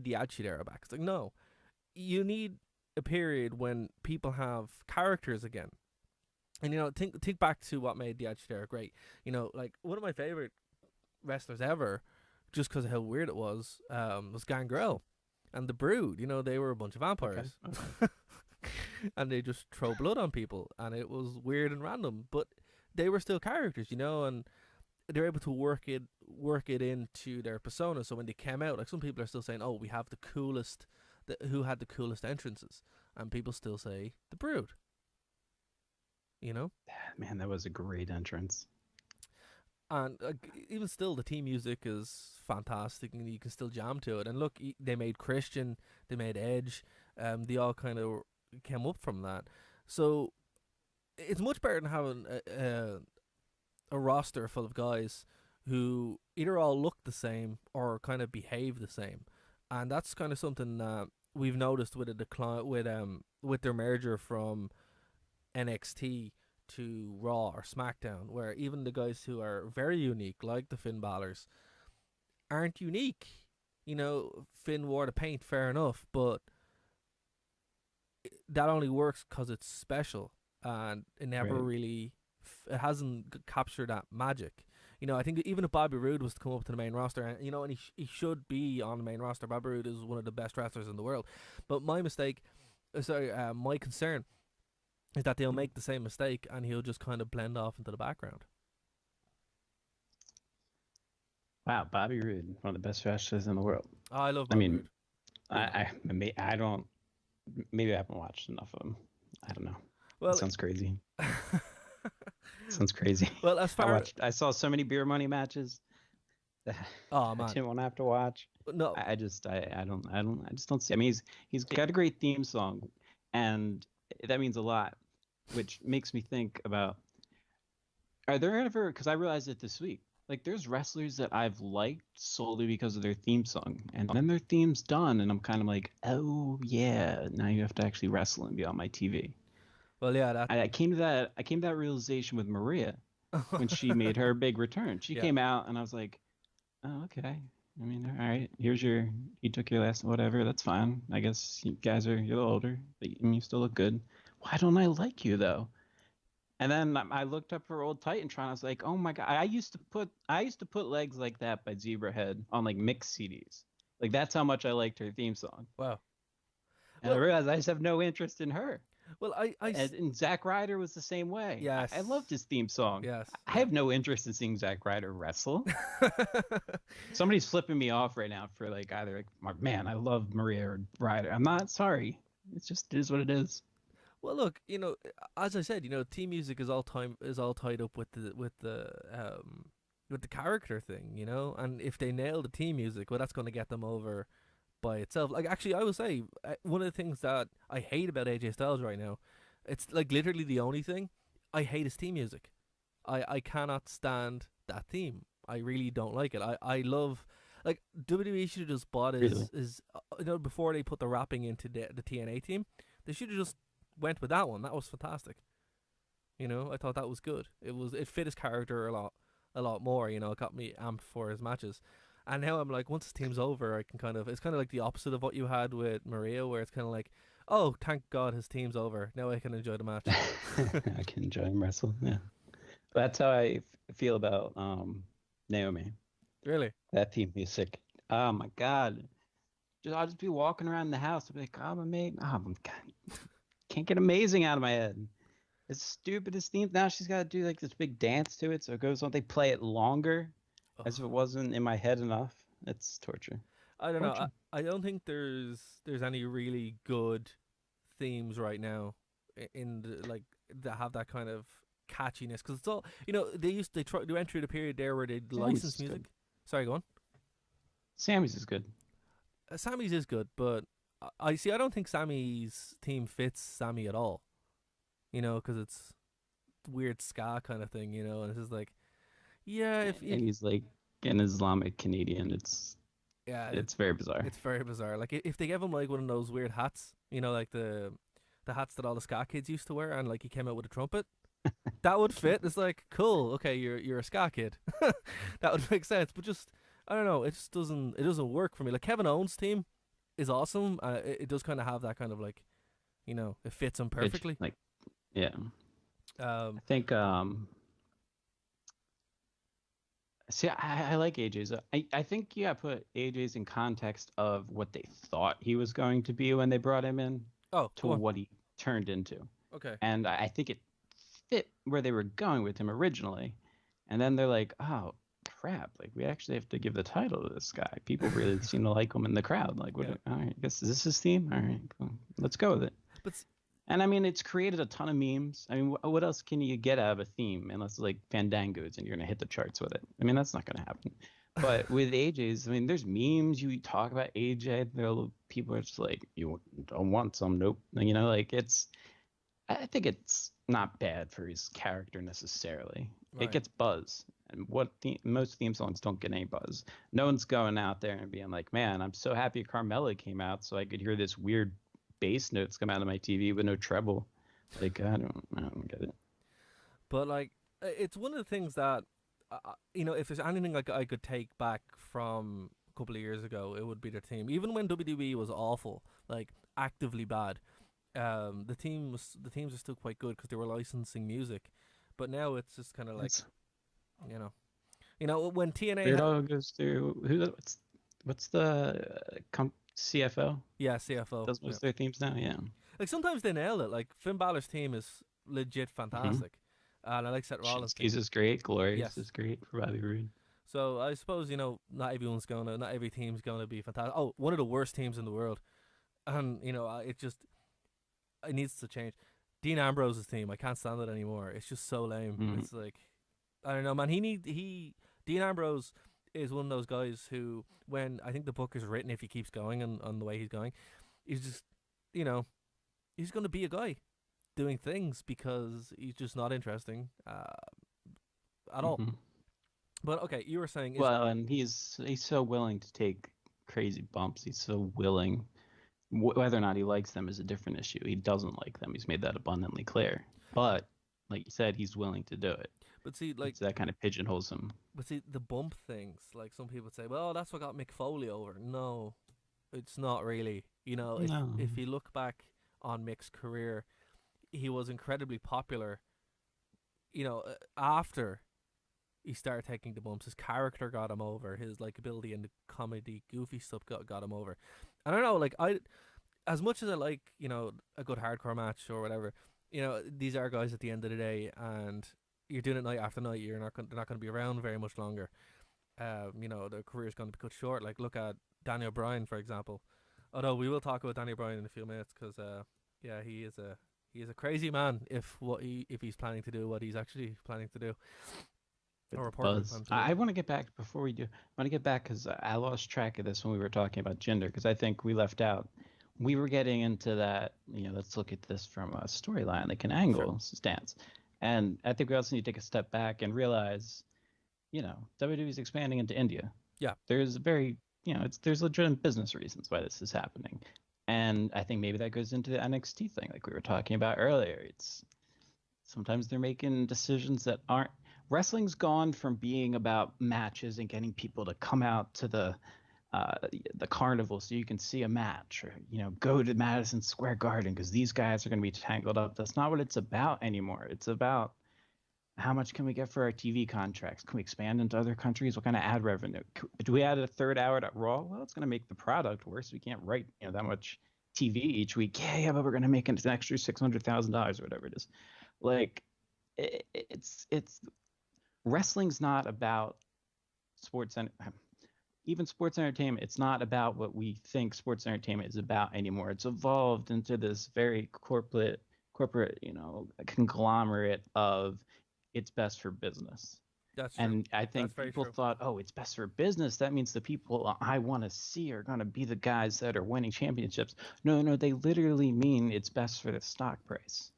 the Attitude Era back. It's like, no, you need a period when people have characters again. And think back to what made the Attitude Era great. Like one of my favorite wrestlers ever, just because of how weird it was Gangrel and the Brood. They were a bunch of Okay. vampires, and they just throw blood on people, and it was weird and random. But they were still characters, and they're able to work it into their persona. So when they came out, like some people are still saying, "Oh, we have the coolest, who had the coolest entrances," and people still say the Brood. Man, that was a great entrance. And even still, the team music is fantastic, and you can still jam to it. And look, they made Christian, they made Edge, they all kind of came up from that. So it's much better than having a roster full of guys who either all look the same or kind of behave the same. And that's kind of something that we've noticed with a decline with their merger from NXT to Raw or SmackDown, where even the guys who are very unique, like the Finn Balor's, aren't unique. Finn wore the paint, fair enough, but that only works because it's special, and it never Right. really, it hasn't captured that magic. I think even if Bobby Roode was to come up to the main roster, and he should be on the main roster. Bobby Roode is one of the best wrestlers in the world. But my concern is that they'll make the same mistake and he'll just kind of blend off into the background. Wow, Bobby Roode, one of the best wrestlers in the world. Oh, I love I Bobby mean, Roode. I don't. Maybe I haven't watched enough of him. I don't know. Well, That sounds crazy. Sounds crazy. well, as far I saw so many beer money matches that oh I man, didn't want to have to watch. no, I just don't see. I mean, he's got a great theme song, and that means a lot, which makes me think about, are there ever, because I realized it this week, like there's wrestlers that I've liked solely because of their theme song, and then their theme's done, and I'm kind of like, oh yeah, now you have to actually wrestle and be on my TV. well, yeah, that I came to that realization with Maria when she made her big return. She yeah. came out, and I was like, oh, okay. I mean, all right. You took your last whatever. That's fine. I guess you guys you're a little older, but you still look good. Why don't I like you though? And then I looked up her old Titantron. I was like, oh my god. I used to put Legs Like That by Zebrahead on like mix CDs. Like that's how much I liked her theme song. Wow. And I Well, realized I just have no interest in her. well, And Zack Ryder was the same way. yes, I loved his theme song. yes, I have no interest in seeing Zack Ryder wrestle. Somebody's flipping me off right now for like either like, man, I love Maria or Ryder. I'm not sorry. It is what it is. Well, look, as I said, team music is all tied up with the character thing, and if they nail the team music, well, that's going to get them over by itself. Like, actually, I would say one of the things that I hate about AJ Styles right now, it's like literally the only thing I hate is team music. I cannot stand that theme. I really don't like it. I love, like, WWE should have just bought Really? before they put the rapping into the TNA team, they should have just went with that one. That was fantastic. I thought that was good. It fit his character a lot more. It got me amped for his matches. And now I'm like, once the team's over, I can it's kind of like the opposite of what you had with Maria, where it's kind of like, oh, thank God his team's over. Now I can enjoy the match. I can enjoy him wrestle. Yeah. That's how I feel about Naomi. Really? That theme music. Oh my God. I'll just be walking around the house. I'll be like, oh, my mate. Oh, God. Can't get amazing out of my head. It's stupid as theme. Now she's got to do like this big dance to it, so it goes on. They play it longer, as if it wasn't in my head enough. It's torture. I don't know. Torture. I don't think there's any really good themes right now in the, like, that have that kind of catchiness, because it's all they went through the period there where they Sammy's licensed is music. good. Sorry, go on. Sammy's is good. Sammy's is good, but I see. I don't think Sammy's theme fits Sammy at all. Because it's weird ska kind of thing. And it's just like, yeah, if And he's like an Islamic Canadian. yeah, It's very bizarre. it's very bizarre. Like, if they gave him like one of those weird hats, like the hats that all the ska kids used to wear, and like he came out with a trumpet, that would fit. It's like, cool, okay, you're a ska kid. That would make sense. But just, I don't know, it just doesn't work for me. Like Kevin Owens' team is awesome. It does kind of have that kind of like, it fits him It's perfectly. like, yeah. I Um, think see, I like AJ's. I think you gotta put AJ's in context of what they thought he was going to be when they brought him in oh, to go on. what he turned into. Okay. And I think it fit where they were going with him originally. And then they're like, oh crap, like we actually have to give the title to this guy. People really seem to like him in the crowd. Like, what? Yeah, All right, I guess is this his theme? All right, cool. Let's go with it. but And I mean, it's created a ton of memes. I mean, what else can you get out of a theme unless like Fandango's and you're gonna hit the charts with it? I mean, that's not gonna happen. But with AJ's, I mean, there's memes. You talk about AJ, people are just like, you don't want some, nope. Like it's. I think it's not bad for his character necessarily. It right. gets buzz, and most theme songs don't get any buzz. No one's going out there and being like, "Man, I'm so happy Carmella came out so I could hear this weird bass notes come out of my TV with no treble." Like I don't get it. But like, it's one of the things that, if there's anything like I could take back from a couple of years ago, it would be their team. Even when WWE was awful, like actively bad, the teams are still quite good because they were licensing music. But now it's just kind of like, It's you know, when TNA weird. All goes through what's the CFO yeah, CFO, does most yeah. of their themes now. Yeah. Like sometimes they nail it. Like Finn Balor's team is legit Mm-hmm. fantastic, and I like Seth Rollins' team. Shinsuke's is great. Glorious Yes. is great for Bobby Roode. So I suppose not every team's gonna be fantastic. Oh, one of the worst teams in the world, and it needs to change. Dean Ambrose's team, I can't stand it anymore. It's just so lame. Mm. It's like, I don't know, man. Dean Ambrose is one of those guys who, when I think the book is written, if he keeps going on the way he's going, he's just, you know, he's gonna be a guy doing things because he's just not interesting at all. Mm-hmm. But okay, you were saying is Well, and he's so willing to take crazy bumps. He's so willing. Whether or not he likes them is a different issue. He doesn't like them. He's made that abundantly clear. But like you said, he's willing to do it. but see like It's that kind of pigeonholes him. but see the bump things, like some people say, well, that's what got Mick Foley over. No, it's not really. No. If you look back on Mick's career, he was incredibly popular. After he started taking the bumps, his character got him over. His likability and the comedy, goofy stuff got him over. I don't know, like as much as I like, a good hardcore match or whatever, these are guys at the end of the day, and you're doing it night after night. They're not going to be around very much longer. Their career's going to be cut short. Like look at Daniel Bryan, for example. Although we will talk about Daniel Bryan in a few minutes, because yeah, he is a crazy man if he's planning to do what he's actually planning to do, With or the reporting buzz. planning to do. I want to get back before we do. I want to get back because I lost track of this when we were talking about gender because I think we left out. We were getting into that. Let's look at this from a storyline, like an Sure. angle stance, and I think we also need to take a step back and realize, WWE is expanding into India. Yeah. There's there's legitimate business reasons why this is happening, and I think maybe that goes into the NXT thing, like we were talking about earlier. It's sometimes they're making decisions that aren't. Wrestling's gone from being about matches and getting people to come out to uh, the carnival so you can see a match, or go to Madison Square Garden because these guys are going to be tangled up. That's not what it's about anymore. It's about how much can we get for our TV contracts? Can we expand into other countries? What kind of ad revenue? Do we add a third hour to Raw? Well, it's going to make the product worse. We can't write that much TV each week. Yeah, but we're going to make an extra $600,000 or whatever it is. Like it's wrestling's not about sports and even sports entertainment. It's not about what we think sports entertainment is about anymore. It's evolved into this very corporate conglomerate of it's best for business. That's true. And I That's think very people true. thought, oh, it's best for business. That means the people I want to see are going to be the guys that are winning championships. No, they literally mean it's best for the stock price.